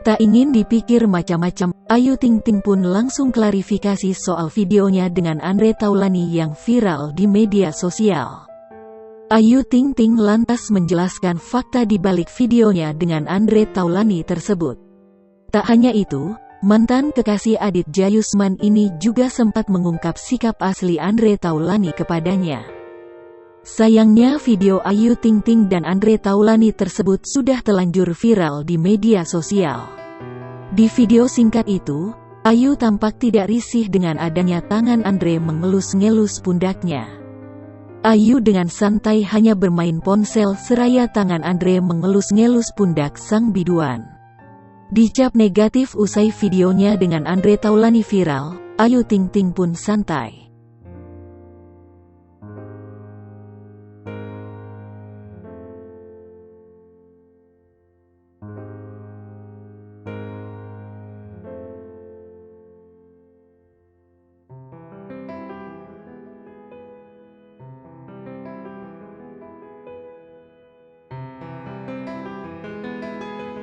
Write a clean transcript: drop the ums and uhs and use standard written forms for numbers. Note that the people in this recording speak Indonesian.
Tak ingin dipikir macam-macam, Ayu Ting Ting pun langsung klarifikasi soal videonya dengan Andre Taulany yang viral di media sosial. Ayu Ting Ting lantas menjelaskan fakta di balik videonya dengan Andre Taulany tersebut. Tak hanya itu, mantan kekasih Adit Jayusman ini juga sempat mengungkap sikap asli Andre Taulany kepadanya. Sayangnya video Ayu Ting Ting dan Andre Taulany tersebut sudah telanjur viral di media sosial. Di video singkat itu, Ayu tampak tidak risih dengan adanya tangan Andre mengelus-ngelus pundaknya. Ayu dengan santai hanya bermain ponsel seraya tangan Andre mengelus-ngelus pundak sang biduan. Dicap negatif usai videonya dengan Andre Taulany viral, Ayu Ting Ting pun santai.